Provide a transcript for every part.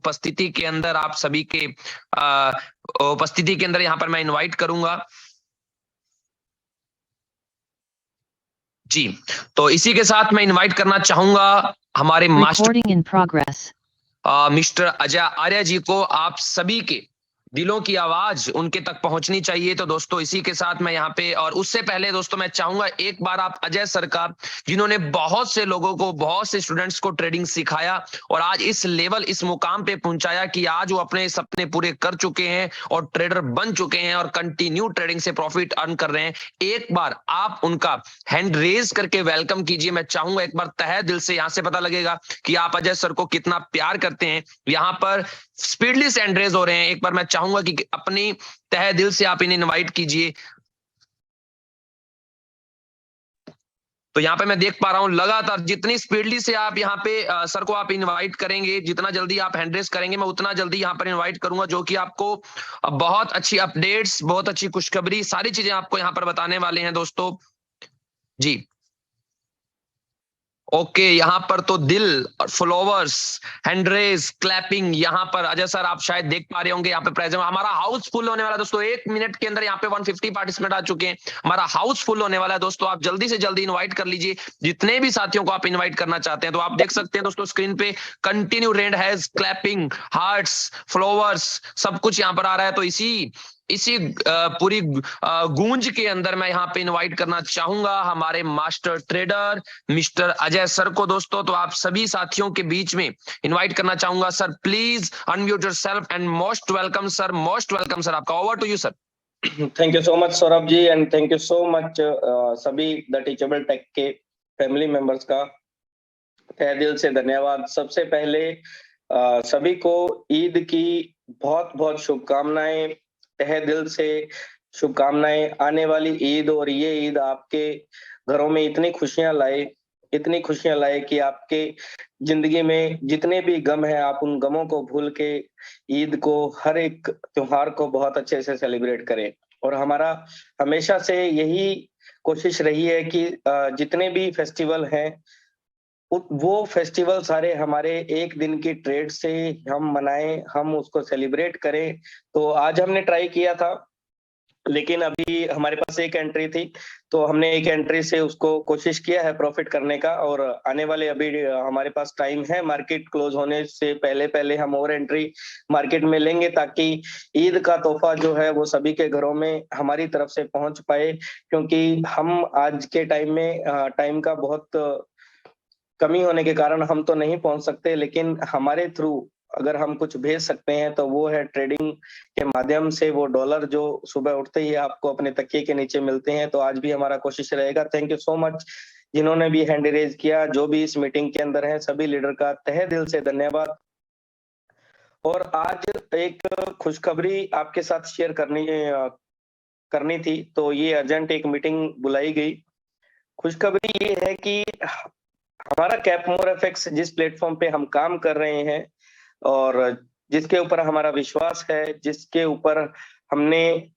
उपस्थिति के अंदर आप सभी के उपस्थिति के अंदर यहाँ पर मैं इनवाइट करूंगा जी। तो इसी के साथ मैं इनवाइट करना चाहूंगा हमारे मास्टर मिस्टर अजय आर्य जी को। आप सभी के दिलों की आवाज उनके तक पहुंचनी चाहिए। तो दोस्तों इसी के साथ मैं यहाँ पे, और उससे पहले दोस्तों मैं चाहूंगा एक बार आप अजय सर का, जिन्होंने बहुत से लोगों को, बहुत से स्टूडेंट्स को ट्रेडिंग सिखाया और आज इस लेवल, इस मुकाम पे पहुंचाया कि आज वो अपने सपने पूरे कर चुके हैं और ट्रेडर बन चुके हैं और कंटिन्यू ट्रेडिंग से प्रॉफिट अर्न कर रहे हैं। एक बार आप उनका हैंड रेज करके वेलकम कीजिए। मैं चाहूंगा एक बार तहे दिल से, यहां से पता लगेगा कि आप अजय सर को कितना प्यार करते हैं। यहाँ पर स्पीडली से हैंड रेज हो रहे हैं। एक बार मैं चाहूंगा कि अपनी तहे दिल से आप इन्हें इनवाइट कीजिए। तो यहाँ पे मैं देख पा रहा हूं लगातार जितनी स्पीडली से आप यहाँ पे सर को आप इनवाइट करेंगे, जितना जल्दी आप हैंड रेज करेंगे, मैं उतना जल्दी यहाँ पर इनवाइट करूंगा, जो कि आपको बहुत अच्छी अपडेट्स, बहुत अच्छी खुशखबरी, सारी चीजें आपको यहाँ पर बताने वाले हैं दोस्तों जी। ओके, यहाँ पर तो दिल, फॉलोवर्स, हैंडरेज, क्लैपिंग, यहाँ पर अजय सर आप शायद देख पा रहे होंगे यहाँ पे प्रेजेंट। हमारा हाउस फुल होने वाला है दोस्तों, 1 मिनट के अंदर यहाँ पे 150 पार्टिसिपेंट आ चुके हैं। हमारा हाउस फुल होने वाला है दोस्तों, आप जल्दी से जल्दी इनवाइट कर लीजिए जितने भी साथियों को आप इनवाइट करना चाहते हैं। तो आप देख सकते हैं दोस्तों स्क्रीन पे continue red has, clapping, hearts, followers, सब कुछ यहाँ पर आ रहा है। तो इसी पूरी गूंज के अंदर मैं यहाँ पे इनवाइट करना चाहूंगा हमारे master trader mister Ajay sir को दोस्तों। तो आप सभी साथियों के बीच में इनवाइट करना चाहूंगा। Sir please unmute yourself and most welcome sir, most welcome sir. आपका over to you sir. Thank you so much Saurabh ji, and thank you so much सभी द टीचेबल टेक के फैमिली मेंबर्स का तहे दिल से धन्यवाद। सबसे पहले सभी को ईद की बहुत बहुत शुभकामनाएं, तहे दिल से शुभकामनाएं। आने वाली ईद और ये ईद आपके घरों में इतनी खुशियां लाए कि आपके जिंदगी में जितने भी गम हैं आप उन गमों को भूल के ईद को, हर एक त्योहार को बहुत अच्छे से सेलिब्रेट करें। और हमारा हमेशा से यही कोशिश रही है कि जितने भी फेस्टिवल हैं वो फेस्टिवल सारे हमारे एक दिन की ट्रेड से हम मनाएं, हम उसको सेलिब्रेट करें। तो आज हमने ट्राई किया था, लेकिन अभी हमारे पास एक एंट्री थी, तो हमने एक एंट्री से उसको कोशिश किया है प्रॉफिट करने का। और आने वाले अभी हमारे पास टाइम है, मार्केट क्लोज होने से पहले पहले हम और एंट्री मार्केट में लेंगे, ताकि ईद का तोहफा जो है वो सभी के घरों में हमारी तरफ से पहुंच पाए। क्योंकि हम आज के टाइम में टाइम का बहुत कमी होने के कारण हम तो नहीं पहुंच सकते, लेकिन हमारे थ्रू अगर हम कुछ भेज सकते हैं तो वो है ट्रेडिंग के माध्यम से वो डॉलर जो सुबह उठते ही आपको अपने तकिए के नीचे मिलते हैं। तो आज भी हमारा कोशिश रहेगा। थैंक यू सो मच जिन्होंने भी हैंड रेज किया, जो भी इस मीटिंग के अंदर है, सभी लीडर का तहे दिल से धन्यवाद। और आज एक खुशखबरी आपके साथ शेयर करनी थी, तो ये अर्जेंट एक मीटिंग बुलाई गई। खुशखबरी ये है कि हमारा कैपमोर एफएक्स जिस प्लेटफॉर्म पे हम काम कर रहे हैं और जिसके ऊपर हमारा विश्वास है, जिसके ऊपर हमने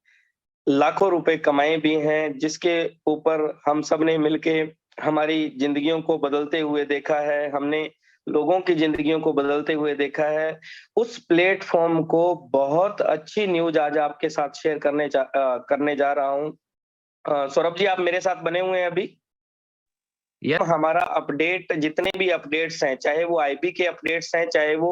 लाखों रुपए कमाए भी हैं, जिसके ऊपर हम सब ने मिलके हमारी जिंदगियों को बदलते हुए देखा है, हमने लोगों की जिंदगियों को बदलते हुए देखा है, उस प्लेटफॉर्म को बहुत अच्छी न्यूज आज आपके साथ शेयर करने जा रहा हूं। सौरभ जी आप मेरे साथ बने हुए हैं अभी? हमारा अपडेट, जितने भी अपडेट्स हैं, चाहे वो आईपी के अपडेट्स हैं, चाहे वो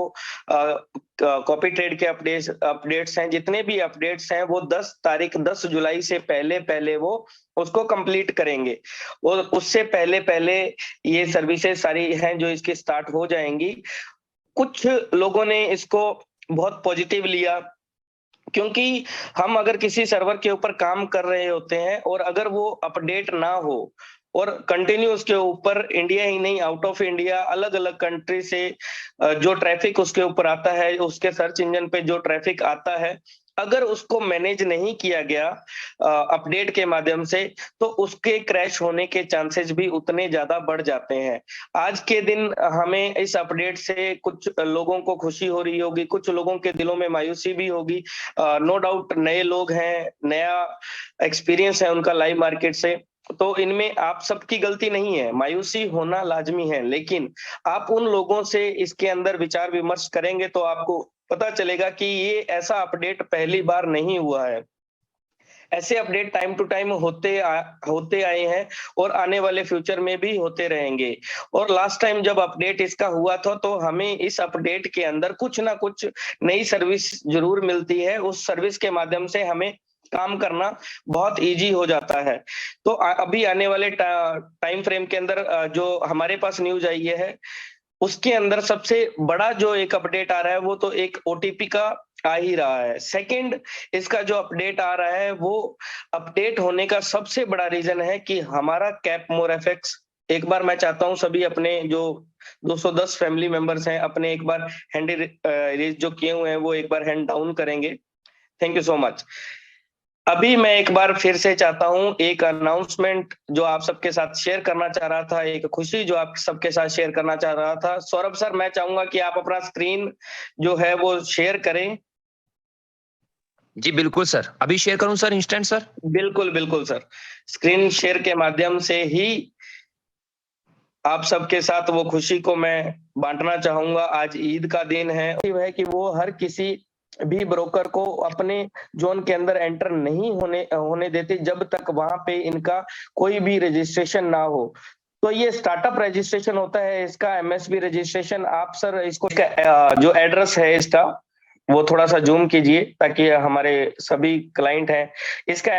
कॉपी ट्रेड के अपडेट्स हैं, जितने भी अपडेट्स हैं वो 10 जुलाई से पहले पहले वो उसको कंप्लीट करेंगे। और उससे पहले पहले ये सर्विसेज सारी हैं जो इसकी स्टार्ट हो जाएंगी। कुछ लोगों ने इसको बहुत पॉजिटिव लिया, क्योंकि हम अगर किसी सर्वर के ऊपर काम कर रहे होते हैं और अगर वो अपडेट ना हो और कंटिन्यू उसके ऊपर इंडिया ही नहीं, आउट ऑफ इंडिया अलग अलग कंट्री से जो ट्रैफिक उसके ऊपर आता है, उसके सर्च इंजन पे जो ट्रैफिक आता है, अगर उसको मैनेज नहीं किया गया अपडेट के माध्यम से, तो उसके क्रैश होने के चांसेस भी उतने ज्यादा बढ़ जाते हैं। आज के दिन हमें इस अपडेट से कुछ लोगों को खुशी हो रही होगी, कुछ लोगों के दिलों में मायूसी भी होगी। नो डाउट नए लोग हैं, नया एक्सपीरियंस है उनका लाइव मार्केट से, तो इनमें आप सबकी गलती नहीं है, मायूसी होना लाजमी है, लेकिन आप उन लोगों से इसके अंदर विचार विमर्श करेंगे तो आपको पता चलेगा कि ये ऐसा अपडेट पहली बार नहीं हुआ है। ऐसे अपडेट टाइम टू टाइम होते आए हैं और आने वाले फ्यूचर में भी होते रहेंगे। और लास्ट टाइम जब अपडेट इसका हुआ था तो हमें इस अपडेट के अंदर कुछ ना कुछ नई सर्विस जरूर मिलती है। उस सर्विस के माध्यम से हमें काम करना बहुत इजी हो जाता है। तो अभी आने वाले टाइम फ्रेम के अंदर जो हमारे पास न्यूज आई है उसके अंदर सबसे बड़ा जो एक अपडेट आ रहा है वो तो एक ओटीपी का आ ही रहा है। सेकंड, इसका जो अपडेट आ रहा है वो अपडेट होने का सबसे बड़ा रीजन है कि हमारा कैप मोर एफएक्स, एक बार मैं चाहता हूं सभी अपने जो 210 फैमिली मेंबर्स हैं अपने एक बार हैंड रेज जो किए हुए हैं वो एक बार हैंड डाउन करेंगे। Thank you so much. अभी मैं एक बार फिर से चाहता हूं एक अनाउंसमेंट जो आप सबके साथ शेयर करना चाह रहा था, एक खुशी जो आप सबके साथ शेयर करना चाह रहा था। सौरभ सर, मैं चाहूंगा कि आप अपना स्क्रीन जो है वो शेयर करें। जी बिल्कुल सर, अभी शेयर करूं सर इंस्टेंट सर? बिल्कुल बिल्कुल सर, स्क्रीन शेयर के माध्यम से ही आप सबके साथ वो खुशी को मैं बांटना चाहूंगा। आज ईद का दिन है कि वो हर किसी भी ब्रोकर को अपने जोन के अंदर एंटर नहीं होने देते जब तक वहां पे इनका कोई भी रजिस्ट्रेशन ना हो। तो ये स्टार्टअप रजिस्ट्रेशन होता है, इसका एमएसबी रजिस्ट्रेशन। आप सर इसको जो एड्रेस है इसका वो थोड़ा सा जूम कीजिए ताकि हमारे सभी क्लाइंट हैं। इसका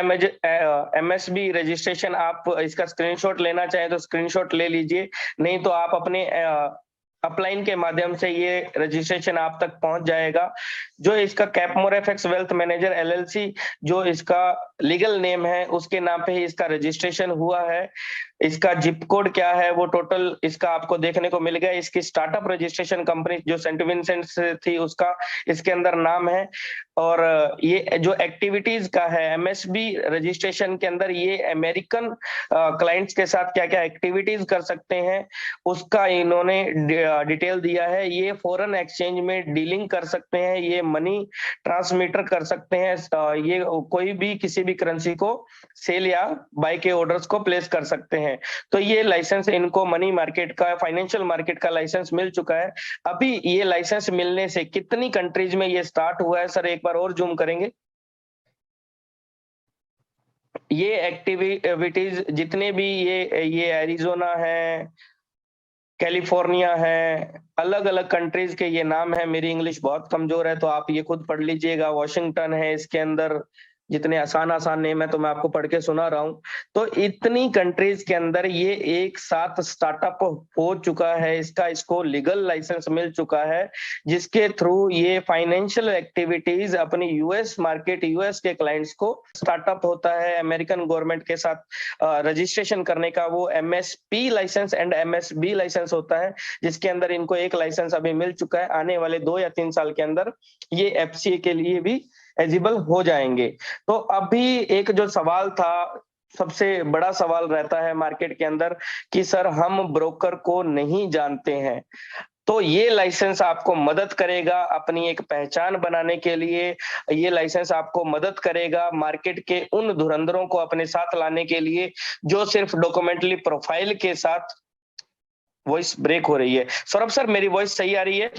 एमएसबी रजिस्ट्रेशन आप इसका स्क्रीनशॉट लेना चाहें तो स्क्रीनशॉट ले लीजिए, नहीं तो आप अपने अपलाइन के माध्यम से ये रजिस्ट्रेशन आप तक पहुंच जाएगा। जो इसका कैपमोर एफएक्स वेल्थ मैनेजर एलएलसी जो इसका लीगल नेम है उसके नाम पे ही इसका रजिस्ट्रेशन हुआ है। इसका जिप कोड क्या है वो टोटल इसका आपको देखने को मिल गया। इसकी स्टार्टअप रजिस्ट्रेशन कंपनी जो सेंट विंसेंट से थी उसका इसके अंदर नाम है। और ये जो एक्टिविटीज का है एमएसबी रजिस्ट्रेशन के अंदर ये अमेरिकन क्लाइंट्स के साथ क्या क्या एक्टिविटीज कर सकते हैं उसका इन्होंने डिटेल दिया है। ये फॉरेन एक्सचेंज में डीलिंग कर सकते हैं, ये मनी ट्रांसमीटर कर सकते हैं, ये कोई भी किसी भी करेंसी को सेल या बाय के ऑर्डर्स को प्लेस कर सकते हैं। तो ये लाइसेंस इनको मनी मार्केट का, फाइनेंशियल मार्केट का लाइसेंस मिल चुका है। अभी ये लाइसेंस मिलने से कितनी कंट्रीज में ये स्टार्ट हुआ है सर, एक बार और जूम करेंगे। ये एक्टिविटीज जितने भी ये एरिजोना है, कैलिफोर्निया है, अलग अलग कंट्रीज के ये नाम है। मेरी इंग्लिश बहुत कमजोर है तो आप ये खुद पढ़ लीजिएगा। वॉशिंगटन है इसके अंदर, जितने आसान आसान नेम है तो मैं आपको पढ़ के सुना रहा हूं। तो इतनी कंट्रीज के अंदर ये एक साथ स्टार्टअप हो चुका है, इसको लीगल लाइसेंस मिल चुका है जिसके थ्रू ये फाइनेंशियल एक्टिविटीज अपनी यूएस मार्केट, यूएस के क्लाइंट्स को स्टार्टअप होता है। अमेरिकन गवर्नमेंट के साथ रजिस्ट्रेशन करने का वो MSP licence and MSB licence होता है जिसके अंदर इनको एक लाइसेंस अभी मिल चुका है। आने वाले 2 या 3 साल के अंदर ये एफसीए के लिए भी एलिजिबल हो जाएंगे। तो अभी एक जो सवाल था, सबसे बड़ा सवाल रहता है मार्केट के अंदर कि सर हम ब्रोकर को नहीं जानते हैं। तो ये लाइसेंस आपको मदद करेगा अपनी एक पहचान बनाने के लिए। ये लाइसेंस आपको मदद करेगा मार्केट के उन धुरंधरों को अपने साथ लाने के लिए जो सिर्फ डॉक्यूमेंटरी प्रोफाइल के साथ। वॉइस ब्रेक हो रही है सौरभ सर, मेरी वॉइस सही आ रही है?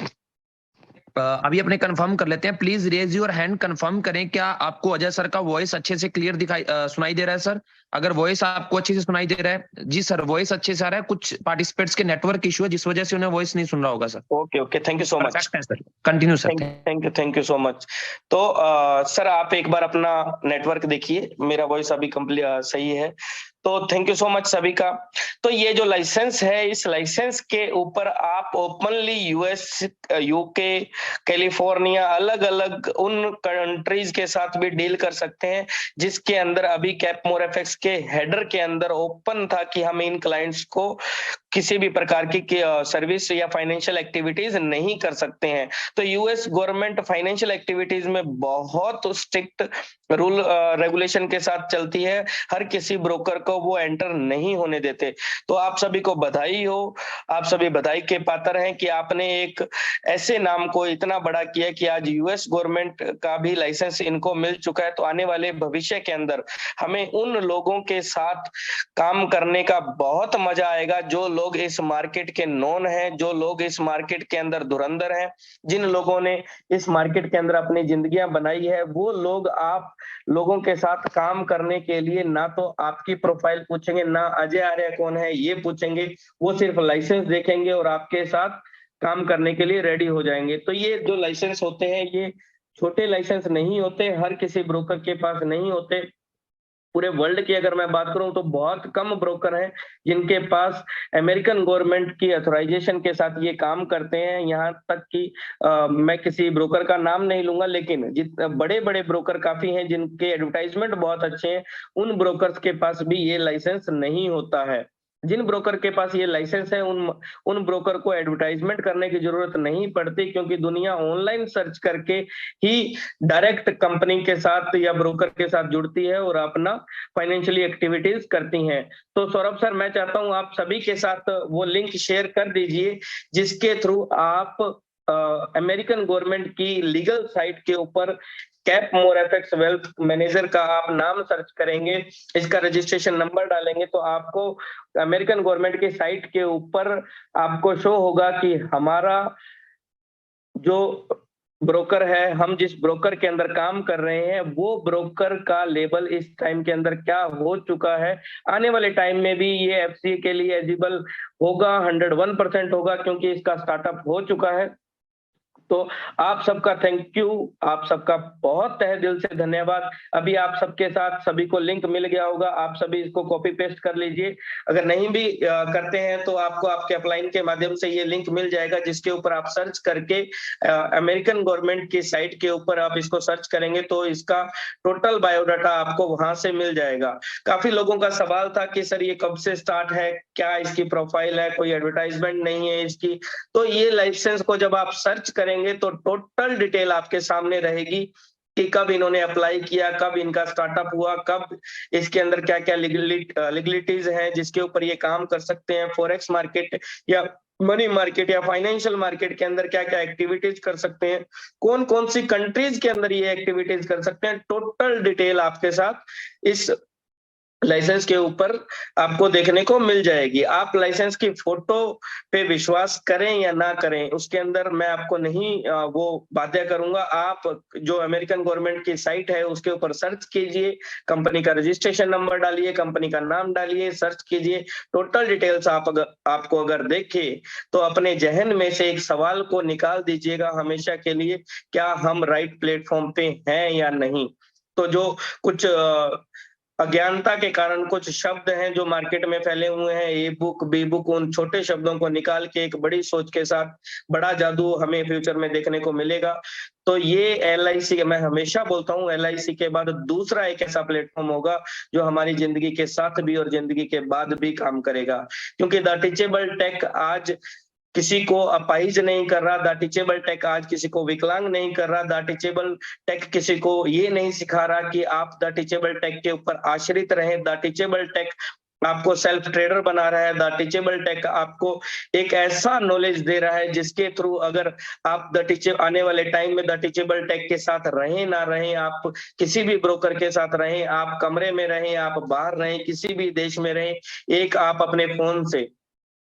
अभी अपने कंफर्म कर लेते हैं। Please raise your hand, confirm करें क्या आपको अजय सर का वॉइस अच्छे से क्लियर सुनाई दे रहा है सर? अगर वॉइस आपको अच्छे से सुनाई दे रहा है, जी सर वॉइस अच्छे से आ रहा है। कुछ पार्टिसिपेंट्स के नेटवर्क इशू है जिस वजह से उन्हें वॉइस नहीं सुन रहा होगा sir. Okay okay, thank you so much sir, continue sir. Thank you so much. तो सर आप एक बार अपना नेटवर्क देखिए, मेरा वॉइस अभी कंप्लीट सही है तो थैंक यू सो मच सभी का। तो ये जो लाइसेंस है, इस लाइसेंस के ऊपर आप ओपनली यूएस, यूके, कैलिफोर्निया, अलग अलग उन कंट्रीज के साथ भी डील कर सकते हैं जिसके अंदर अभी कैपमोर एफएक्स के हेडर के अंदर ओपन था कि हम इन क्लाइंट्स को किसी भी प्रकार की सर्विस या फाइनेंशियल एक्टिविटीज नहीं कर सकते हैं। तो यूएस गवर्नमेंट फाइनेंशियल एक्टिविटीज में बहुत स्ट्रिक्ट रूल रेगुलेशन के साथ चलती है, हर किसी ब्रोकर को वो एंटर नहीं होने देते। तो आप सभी को बधाई हो, आप सभी बधाई के पात्र हैं कि आपने एक ऐसे नाम को इतना बड़ा किया कि आज यूएस गवर्नमेंट का भी लाइसेंस इनको मिल चुका है। तो आने वाले भविष्य के अंदर हमें उन लोगों के साथ काम करने का बहुत मजा आएगा जो लोग इस मार्केट के नोन हैं, जो लोग इस मार्केट के अंदर धुरंधर हैं, जिन लोगों ने इस मार्केट के अंदर अपनी जिंदगियां बनाई है। वो लोग आप लोगों के साथ काम करने के लिए ना तो आपकी प्रोफाइल पूछेंगे, ना अजय आर्य कौन है ये पूछेंगे, वो सिर्फ लाइसेंस देखेंगे और आपके साथ काम करने के लिए रेडी हो जाएंगे। तो ये जो लाइसेंस होते हैं ये छोटे लाइसेंस नहीं होते, हर किसी ब्रोकर के पास नहीं होते। पूरे वर्ल्ड की अगर मैं बात करूं तो बहुत कम ब्रोकर हैं जिनके पास अमेरिकन गवर्नमेंट की ऑथराइजेशन के साथ ये काम करते हैं। यहाँ तक कि मैं किसी ब्रोकर का नाम नहीं लूंगा, लेकिन जितने बड़े बड़े ब्रोकर काफी हैं जिनके एडवर्टाइजमेंट बहुत अच्छे हैं, उन ब्रोकर्स के पास भी ये लाइसेंस नहीं होता है। जिन ब्रोकर के पास ये लाइसेंस है उन ब्रोकर को एडवर्टाइजमेंट करने की जरूरत नहीं पड़ती, क्योंकि दुनिया ऑनलाइन सर्च करके ही डायरेक्ट कंपनी के साथ या ब्रोकर के साथ जुड़ती है और अपना फाइनेंशियली एक्टिविटीज करती हैं। तो सौरभ सर, मैं चाहता हूं आप सभी के साथ वो लिंक शेयर कर दीजिए जिसके थ्रू आप अमेरिकन गवर्नमेंट की लीगल साइट के ऊपर कैप मोर एफएक्स वेल्थ मैनेजर का आप नाम सर्च करेंगे, इसका रजिस्ट्रेशन नंबर डालेंगे तो आपको अमेरिकन गवर्नमेंट की साइट के ऊपर आपको शो होगा कि हमारा जो ब्रोकर है, हम जिस ब्रोकर के अंदर काम कर रहे हैं, वो ब्रोकर का लेवल इस टाइम के अंदर क्या हो चुका है। आने वाले टाइम में भी ये एफसीए के लिए एलिजिबल होगा, 101% होगा, क्योंकि इसका स्टार्टअप हो चुका है। तो आप सबका थैंक यू, आप सबका बहुत तहे दिल से धन्यवाद। अभी आप सबके साथ सभी को लिंक मिल गया होगा, आप सभी इसको कॉपी पेस्ट कर लीजिए। अगर नहीं भी करते हैं तो आपको आपके अपलाइन के माध्यम से ये लिंक मिल जाएगा, जिसके ऊपर आप सर्च करके अमेरिकन गवर्नमेंट की साइट के ऊपर आप इसको सर्च करेंगे तो इसका टोटल बायोडाटा आपको वहां से मिल जाएगा। काफी लोगों का सवाल था कि सर ये कब से स्टार्ट है, क्या इसकी प्रोफाइल है, कोई एडवर्टाइजमेंट नहीं है इसकी। तो ये लाइसेंस को जब आप सर्च करेंगे तो टोटल डिटेल आपके सामने रहेगी कि कब इन्होंने अप्लाई किया, कब इनका स्टार्टअप हुआ, कब इसके अंदर क्या क्या लीगलिटीज हैं जिसके ऊपर ये काम कर सकते हैं, फॉरेक्स मार्केट या मनी मार्केट या फाइनेंशियल मार्केट के अंदर क्या क्या एक्टिविटीज कर सकते हैं, कौन कौन सी कंट्रीज के अंदर ये एक्टिविटीज कर सकते हैं। टोटल डिटेल आपके साथ इस लाइसेंस के ऊपर आपको देखने को मिल जाएगी। आप लाइसेंस की फोटो पे विश्वास करें या ना करें, उसके अंदर मैं आपको नहीं वो बाध्य करूंगा। आप जो अमेरिकन गवर्नमेंट की साइट है उसके ऊपर सर्च कीजिए, कंपनी का रजिस्ट्रेशन नंबर डालिए, कंपनी का नाम डालिए, सर्च कीजिए, टोटल डिटेल्स आपको अगर देखे तो अपने जहन में से एक सवाल को निकाल दीजिएगा हमेशा के लिए, क्या हम राइट प्लेटफॉर्म पे हैं या नहीं। तो जो कुछ अज्ञानता के कारण कुछ शब्द हैं जो मार्केट में फैले हुए हैं, ए बुक, बी बुक, उन छोटे शब्दों को निकाल के एक बड़ी सोच के साथ बड़ा जादू हमें फ्यूचर में देखने को मिलेगा। तो ये एलआईसी, मैं हमेशा बोलता हूँ एलआईसी के बाद दूसरा एक ऐसा प्लेटफॉर्म होगा जो हमारी जिंदगी के साथ भी और जिंदगी के बाद भी काम करेगा, क्योंकि द टीचेबल टेक आज किसी को अपाहिज नहीं कर रहा, द टीचेबल टेक आज किसी को विकलांग नहीं कर रहा, द टीचेबल टेक किसी को ये नहीं सिखा रहा कि आप द टीचेबल टेक के ऊपर आश्रित रहें। द टीचेबल टेक आपको सेल्फ ट्रेडर बना रहा है, द टीचेबल टेक आपको एक ऐसा नॉलेज दे रहा है जिसके थ्रू अगर आप आने वाले टाइम में द टीचेबल टेक के साथ रहें ना रहें, आप किसी भी ब्रोकर के साथ रहें, आप कमरे में रहें, आप बाहर रहें, किसी भी देश में रहें, एक आप अपने फोन से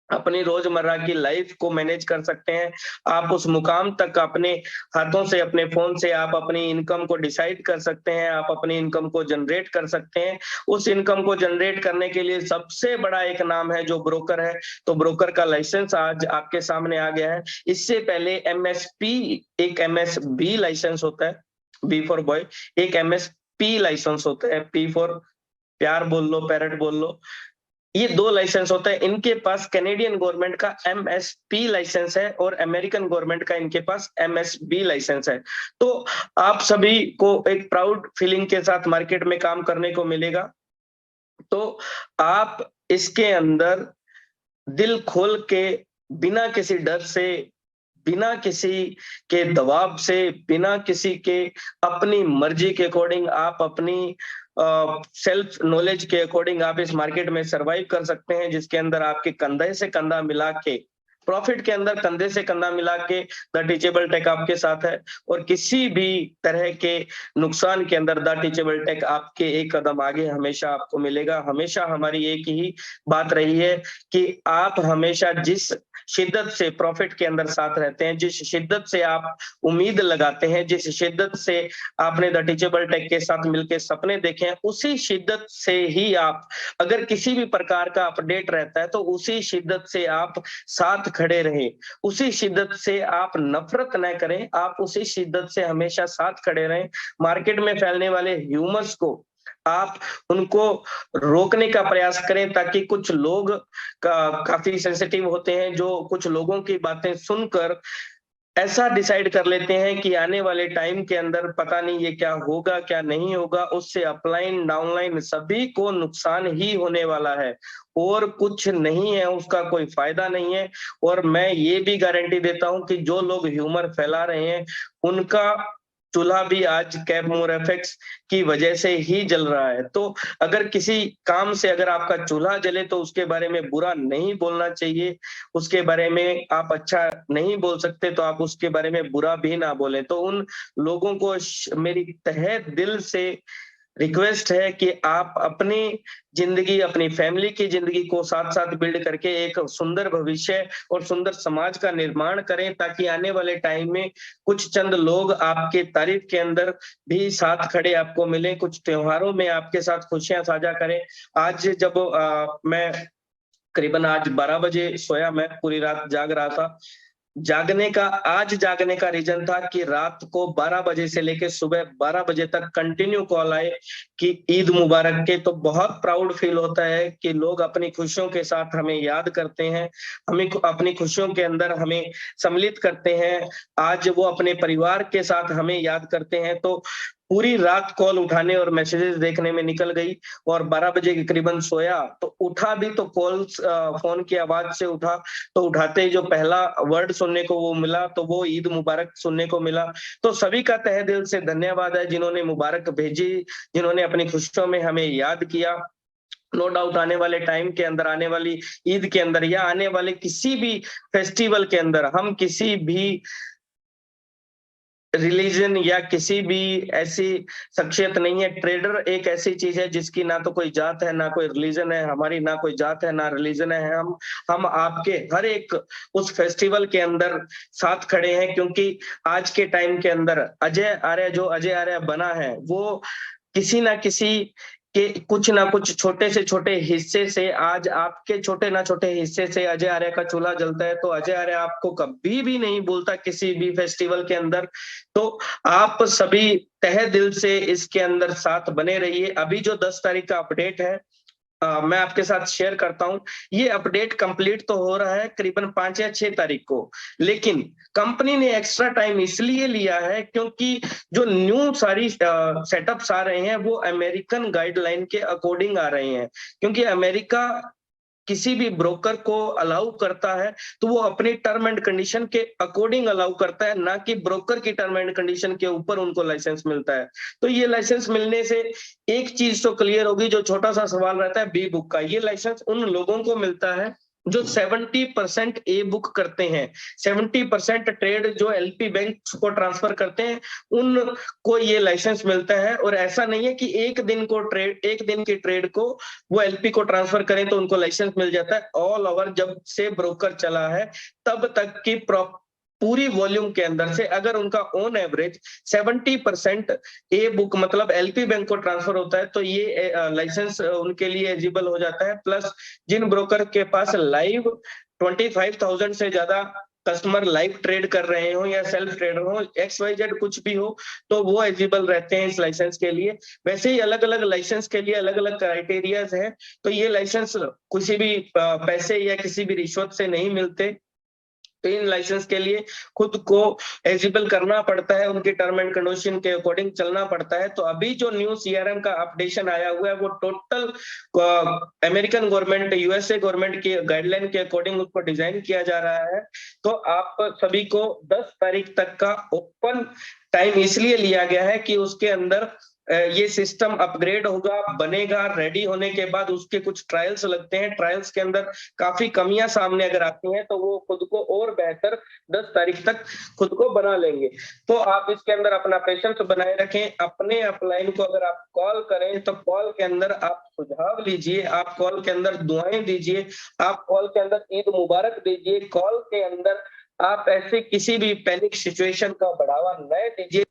अपनी रोजमर्रा की लाइफ को मैनेज कर सकते हैं। आप उस मुकाम तक अपने हाथों से, अपने फोन से आप अपनी इनकम को डिसाइड कर सकते हैं, आप अपनी इनकम को जनरेट कर सकते हैं। उस इनकम को जनरेट करने के लिए सबसे बड़ा एक नाम है जो ब्रोकर है। तो ब्रोकर का लाइसेंस आज आपके सामने आ गया है। इससे पहले एमएसपी, एक एमएसबी लाइसेंस होता है, बी फॉर बॉय, एक एमएसपी लाइसेंस होता है, पी फॉर प्यार बोल लो, पैरट बोल लो, ये दो लाइसेंस होता है। इनके पास कैनेडियन गवर्नमेंट का एमएसपी लाइसेंस है और अमेरिकन गवर्नमेंट का इनके पास एमएसबी लाइसेंस है। तो आप सभी को एक प्राउड फीलिंग के साथ मार्केट में काम करने को मिलेगा। तो आप इसके अंदर दिल खोल के, बिना किसी डर से, बिना किसी के दबाव से, बिना किसी के अपनी मर्जी के अकॉर्डिंग, आप अपनी सेल्फ नॉलेज के अकॉर्डिंग आप इस मार्केट में सरवाइव कर सकते हैं, जिसके अंदर आपके कंधे से कंधा मिला के, प्रॉफिट के अंदर कंधे से कंधा मिला के द टीचेबल टेक आपके साथ है। और किसी भी तरह के नुकसान के अंदर द टीचेबल टेक आपके एक कदम आगे हमेशा आपको मिलेगा। हमेशा हमारी एक ही बात रही है कि आप हमेशा जिस शिद्दत से प्रॉफिट के अंदर साथ रहते हैं, जिस शिद्दत से आप उम्मीद लगाते हैं, जिस शिद्दत से आपने द टीचेबल टेक के साथ मिलकर सपने देखे हैं, उसी शिद्दत से ही आप, अगर किसी भी प्रकार का अपडेट रहता है तो उसी शिद्दत से आप साथ खड़े रहें, उसी शिद्दत से आप नफरत न करें, आप उसी शिद्दत से हमेशा साथ खड़े रहें। मार्केट में फैलने वाले ह्यूमर्स को आप उनको रोकने का प्रयास करें, ताकि कुछ लोग काफी सेंसिटिव होते हैं, जो कुछ लोगों की बातें सुनकर ऐसा डिसाइड कर लेते हैं कि आने वाले टाइम के अंदर पता नहीं ये क्या होगा क्या नहीं होगा, उससे अपलाइन डाउनलाइन सभी को नुकसान ही होने वाला है और कुछ नहीं है, उसका कोई फायदा नहीं है। और मैं ये भी गारंटी देता हूं कि जो लोग ह्यूमर फैला रहे हैं उनका चूल्हा भी आज कैप मोर एफेक्ट्स की वजह से ही जल रहा है। तो अगर किसी काम से अगर आपका चूल्हा जले तो उसके बारे में बुरा नहीं बोलना चाहिए, उसके बारे में आप अच्छा नहीं बोल सकते तो आप उसके बारे में बुरा भी ना बोलें। तो उन लोगों को मेरी तहे दिल से रिक्वेस्ट है कि आप अपनी जिंदगी, अपनी फैमिली की जिंदगी को साथ साथ बिल्ड करके एक सुंदर भविष्य और सुंदर समाज का निर्माण करें, ताकि आने वाले टाइम में कुछ चंद लोग आपके तारीफ के अंदर भी साथ खड़े आपको मिले, कुछ त्योहारों में आपके साथ खुशियां साझा करें। आज जब मैं करीबन आज 12 बजे सोया, मैं पूरी रात जाग रहा था। आज जागने का रीजन था कि रात को 12 बजे से लेकर सुबह 12 बजे तक कंटिन्यू कॉल आए कि ईद मुबारक के। तो बहुत प्राउड फील होता है कि लोग अपनी खुशियों के साथ हमें याद करते हैं, हमें अपनी खुशियों के अंदर हमें सम्मिलित करते हैं। आज वो अपने परिवार के साथ हमें याद करते हैं। तो पूरी रात कॉल उठाने और मैसेजेस देखने में निकल गई और 12 बजे के करीबन सोया तो उठा भी तो कॉल्स फोन की आवाज से उठा, तो उठाते ही जो पहला वर्ड सुनने को वो मिला तो वो ईद मुबारक सुनने को मिला। तो सभी का तहे दिल से धन्यवाद है जिन्होंने मुबारक भेजी, जिन्होंने अपनी खुशियों में हमें याद किया। नो डाउट आने वाले टाइम के अंदर, आने वाली ईद के अंदर या आने वाले किसी भी फेस्टिवल के अंदर हम किसी भी रिलीजन या किसी भी ऐसी शख्सियत नहीं है। ट्रेडर एक ऐसी चीज है जिसकी ना तो कोई जात है ना कोई रिलीजन है, हमारी ना कोई जात है ना रिलीजन है। हम आपके हर एक उस फेस्टिवल के अंदर साथ खड़े हैं, क्योंकि आज के टाइम के अंदर अजय आर्य जो अजय आर्य बना है वो किसी ना किसी के कुछ ना कुछ छोटे से छोटे हिस्से से, आज आपके छोटे ना छोटे हिस्से से अजय आर्य का चूल्हा जलता है। तो अजय आर्य आपको कभी भी नहीं बोलता किसी भी फेस्टिवल के अंदर। तो आप सभी तहे दिल से इसके अंदर साथ बने रहिए। अभी जो 10 तारीख का अपडेट है मैं आपके साथ शेयर करता हूं। ये अपडेट कंप्लीट तो हो रहा है करीबन 5 या 6 तारीख को, लेकिन कंपनी ने एक्स्ट्रा टाइम इसलिए लिया है क्योंकि जो न्यू सारी सेटअप्स आ रहे हैं वो अमेरिकन गाइडलाइन के अकॉर्डिंग आ रहे हैं। क्योंकि अमेरिका किसी भी ब्रोकर को अलाउ करता है तो वो अपनी टर्म एंड कंडीशन के अकॉर्डिंग अलाउ करता है, ना कि ब्रोकर की टर्म एंड कंडीशन के ऊपर उनको लाइसेंस मिलता है। तो ये लाइसेंस मिलने से एक चीज तो क्लियर होगी, जो छोटा सा सवाल रहता है बी बुक का, ये लाइसेंस उन लोगों को मिलता है जो 70% ए बुक करते हैं। 70% ट्रेड जो एलपी बैंक को ट्रांसफर करते हैं उनको ये लाइसेंस मिलता है। और ऐसा नहीं है कि एक दिन की ट्रेड को वो एलपी को ट्रांसफर करें तो उनको लाइसेंस मिल जाता है। ऑल ओवर जब से ब्रोकर चला है तब तक की पूरी वॉल्यूम के अंदर से अगर उनका ऑन एवरेज 70% ए बुक मतलब एलपी बैंक को ट्रांसफर होता है तो ये लाइसेंस उनके लिए एलिजिबल हो जाता है। प्लस जिन ब्रोकर के पास लाइव 25,000 से ज्यादा कस्टमर लाइव ट्रेड कर रहे हो या सेल्फ ट्रेडर हो, XYZ कुछ भी हो, तो वो एलिजिबल रहते हैं इस लाइसेंस के लिए। वैसे ही अलग अलग लाइसेंस के लिए अलग अलग क्राइटेरियाज हैं। तो ये लाइसेंस किसी भी पैसे या किसी भी रिश्वत से नहीं मिलते। तो इन लाइसेंस के लिए खुद को एलिजिबल करना पड़ता है, उनके टर्म एंड कंडीशन के अकॉर्डिंग चलना पड़ता है। तो अभी जो न्यू सीआरएम का अपडेशन आया हुआ है वो total American government, USA government की गाइडलाइन के अकॉर्डिंग उसको डिजाइन किया जा रहा है। तो आप सभी को 10 तारीख तक का ओपन टाइम इसलिए लिया गया है कि उसके अंदर ये सिस्टम अपग्रेड होगा, बनेगा। रेडी होने के बाद उसके कुछ ट्रायल्स लगते हैं, ट्रायल्स के अंदर काफी कमियां सामने अगर आती हैं तो वो खुद को और बेहतर 10 तारीख तक खुद को बना लेंगे। तो आप इसके अंदर अपना पेशेंस बनाए रखें। अपने अपलाइन को अगर आप कॉल करें तो कॉल के अंदर आप सुझाव लीजिए, आप कॉल के अंदर दुआएं दीजिए, आप कॉल के अंदर ईद मुबारक दीजिए। कॉल के अंदर आप ऐसे किसी भी पैनिक सिचुएशन का बढ़ावा न दीजिए।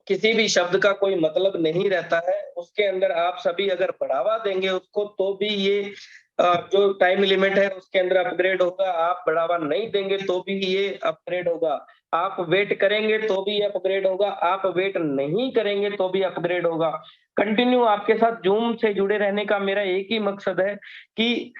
किसी भी शब्द का कोई मतलब नहीं रहता है, उसके अंदर आप सभी अगर बढ़ावा देंगे उसको तो भी ये जो टाइम लिमिट है उसके अंदर अपग्रेड होगा। आप बढ़ावा नहीं देंगे तो भी ये अपग्रेड होगा। आप वेट करेंगे तो भी अपग्रेड होगा, आप वेट नहीं करेंगे तो भी अपग्रेड होगा। कंटिन्यू आपके साथ जूम से जुड़े रहने का मेरा एक ही मकसद है कि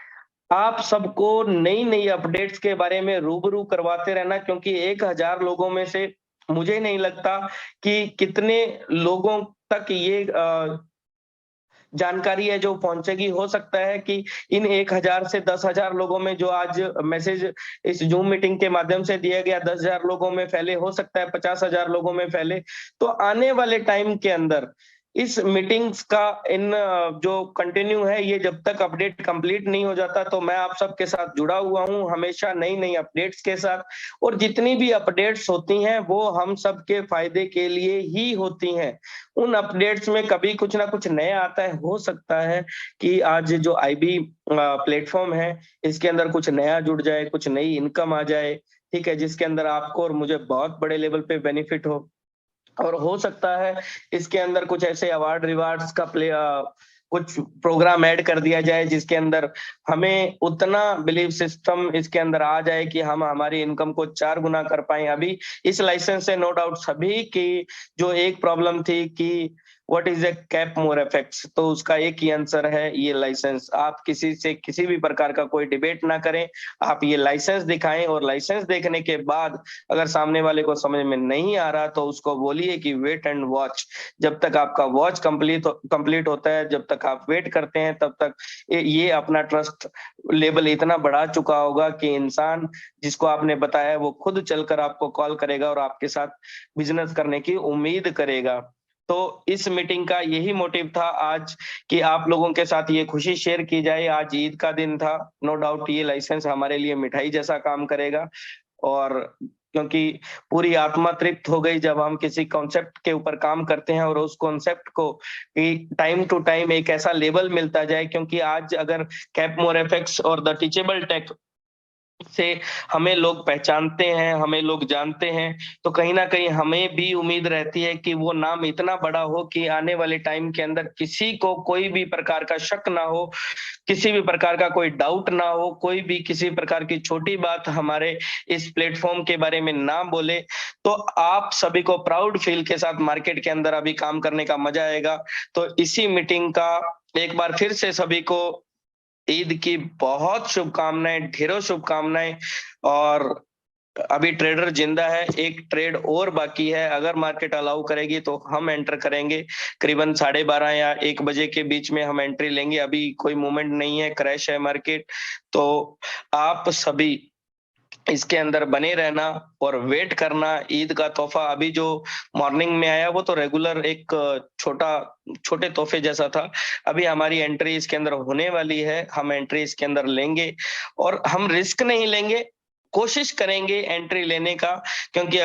आप सबको नई नई अपडेट्स के बारे में रूबरू करवाते रहना, क्योंकि 1000 लोगों में से मुझे नहीं लगता कि कितने लोगों तक ये जानकारी है जो पहुंचेगी। हो सकता है कि इन 1000 से 10,000 लोगों में जो आज मैसेज इस जूम मीटिंग के माध्यम से दिया गया 10,000 लोगों में फैले, हो सकता है 50,000 लोगों में फैले। तो आने वाले टाइम के अंदर इस मीटिंग्स का इन जो कंटिन्यू है, ये जब तक अपडेट कंप्लीट नहीं हो जाता तो मैं आप सबके साथ जुड़ा हुआ हूं हमेशा नई नई अपडेट्स के साथ। और जितनी भी अपडेट्स होती हैं वो हम सबके फायदे के लिए ही होती हैं। उन अपडेट्स में कभी कुछ ना कुछ नया आता है। हो सकता है कि आज जो आईबी प्लेटफॉर्म है इसके अंदर कुछ नया जुड़ जाए, कुछ नई इनकम आ जाए, ठीक है, जिसके अंदर आपको और मुझे बहुत बड़े लेवल पे बेनिफिट हो। और हो सकता है इसके अंदर कुछ ऐसे अवार्ड रिवार्ड्स का कुछ प्रोग्राम ऐड कर दिया जाए जिसके अंदर हमें उतना बिलीव सिस्टम इसके अंदर आ जाए कि हम हमारी इनकम को 4 गुना कर पाए। अभी इस लाइसेंस से नो डाउट सभी की जो एक प्रॉब्लम थी कि what is A cap more effects, तो उसका एक ही आंसर है ये लाइसेंस। आप किसी से किसी भी प्रकार का कोई डिबेट ना करें, आप ये लाइसेंस दिखाएं और लाइसेंस देखने के बाद अगर सामने वाले को समझ में नहीं आ रहा तो उसको बोलिए कि वेट एंड वॉच। जब तक आपका वॉच कंप्लीट होता है, जब तक आप वेट करते हैं, तब तक ये अपना ट्रस्ट लेवल इतना बढ़ा चुका होगा कि इंसान जिसको आपने बताया वो खुद चलकर आपको कॉल करेगा और आपके साथ बिजनेस करने की उम्मीद करेगा। तो इस मीटिंग का यही मोटिव था आज कि आप लोगों के साथ ये खुशी शेयर की जाए। आज ईद का दिन था, नो डाउट ये लाइसेंस हमारे लिए मिठाई जैसा काम करेगा। और क्योंकि पूरी आत्मा तृप्त हो गई जब हम किसी कॉन्सेप्ट के ऊपर काम करते हैं और उस कॉन्सेप्ट को टाइम टू टाइम एक ऐसा लेबल मिलता जाए। क्योंकि आज अगर कैप मोर इफेक्ट्स और द टीचेबल टेक से हमें लोग पहचानते हैं, हमें लोग जानते हैं, तो कहीं ना कहीं हमें भी उम्मीद रहती है कि वो नाम इतना बड़ा हो कि आने वाले टाइम के अंदर किसी को कोई भी प्रकार का शक ना हो, किसी भी प्रकार का कोई डाउट ना हो, कोई भी किसी प्रकार की छोटी बात हमारे इस प्लेटफॉर्म के बारे में ना बोले। तो आप सभी को प्राउड फील के साथ मार्केट के अंदर अभी काम करने का मजा आएगा। तो इसी मीटिंग का एक बार फिर से सभी को ईद की बहुत शुभकामनाएं, ढेरों शुभकामनाएं। और अभी ट्रेडर जिंदा है, एक ट्रेड और बाकी है, अगर मार्केट अलाउ करेगी तो हम एंटर करेंगे करीबन 12:30 या 1 बजे के बीच में हम एंट्री लेंगे। अभी कोई मूवमेंट नहीं है, क्रैश है मार्केट। तो आप सभी इसके अंदर बने रहना और वेट करना। ईद का तोहफा अभी जो मॉर्निंग में आया वो तो रेगुलर एक छोटे तोहफे जैसा था। अभी हमारी एंट्री इसके अंदर होने वाली है, हम एंट्री इसके अंदर लेंगे और हम रिस्क नहीं लेंगे, कोशिश करेंगे एंट्री लेने का। क्योंकि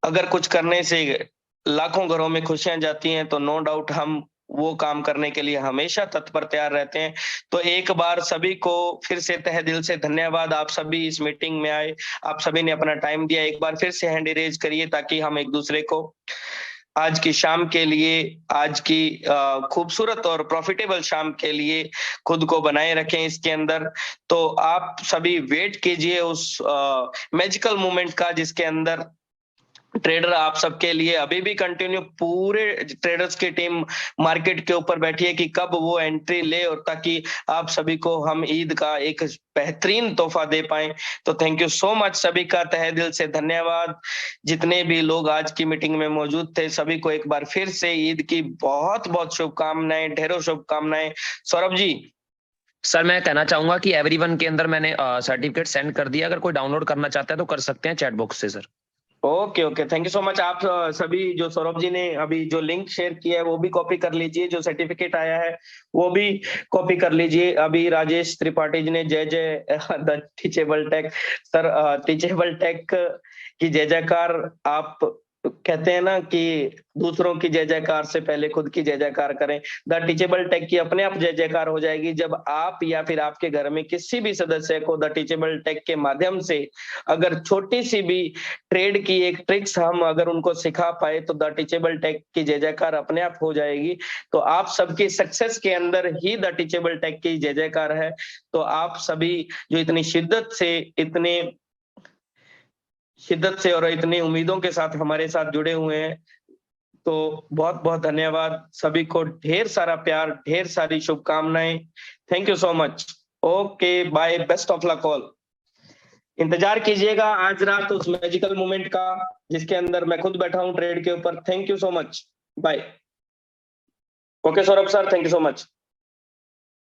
अगर कुछ करने से लाखों घरों में खुशियां जाती हैं तो नो डाउट हम वो काम करने के लिए हमेशा तत्पर तैयार रहते हैं। तो एक बार सभी को फिर से तहे दिल से धन्यवाद। आप सभी इस मीटिंग में आए, आप सभी ने अपना टाइम दिया। एक बार फिर से हैंड रेज करिए ताकि हम एक दूसरे को आज की शाम के लिए, आज की खूबसूरत और प्रॉफिटेबल शाम के लिए खुद को बनाए रखें इसके अंदर। तो आप सभी वेट कीजिए उस मैजिकल मोमेंट का जिसके अंदर ट्रेडर आप सबके लिए अभी भी कंटिन्यू पूरे ट्रेडर्स की टीम मार्केट के ऊपर बैठी है कि कब वो एंट्री ले, और ताकि आप सभी को हम ईद का एक बेहतरीन तोहफा दे पाए। तो थैंक यू सो मच, सभी का तहे दिल से धन्यवाद। जितने भी लोग आज की मीटिंग में मौजूद थे सभी को एक बार फिर से ईद की बहुत बहुत शुभकामनाएं, ढेरों शुभकामनाएं। सौरभ जी। सर मैं कहना चाहूंगा कि एवरीवन के अंदर मैंने सर्टिफिकेट सेंड कर दिया, अगर कोई डाउनलोड करना चाहता है तो कर सकते हैं चैट बॉक्स से sir. Okay okay, thank you so much. आप सभी जो सौरभ जी ने अभी जो लिंक शेयर किया है वो भी कॉपी कर लीजिए, जो सर्टिफिकेट आया है वो भी कॉपी कर लीजिए। अभी राजेश त्रिपाठी जी ने जय जय the teachable tech, sir teachable tech की जय जयकार। आप कहते हैं ना कि दूसरों की जय जयकार से पहले खुद की जय जयकार करें। द टीचेबल टेक की अपने आप जय जयकार हो जाएगी जब आप या फिर आपके घर में किसी भी सदस्य को द टीचेबल टेक के माध्यम से अगर छोटी सी भी ट्रेड की एक ट्रिक्स हम अगर उनको सिखा पाए तो द टीचेबल टेक की जय जयकार अपने आप हो जाएगी। तो आप सबकी सक्सेस के अंदर ही द टीचेबल टेक की जय जयकार है। तो आप सभी जो इतनी शिद्दत से और इतनी उम्मीदों के साथ हमारे साथ जुड़े हुए हैं, तो बहुत बहुत धन्यवाद। सभी को ढेर सारा प्यार, ढेर सारी शुभकामनाएं। Thank you so much. Okay bye, best of luck all. इंतजार कीजिएगा आज रात उस मैजिकल मोमेंट का जिसके अंदर मैं खुद बैठा हूं ट्रेड के ऊपर। Thank you so much, bye. Okay Saurabh sir, thank you so much.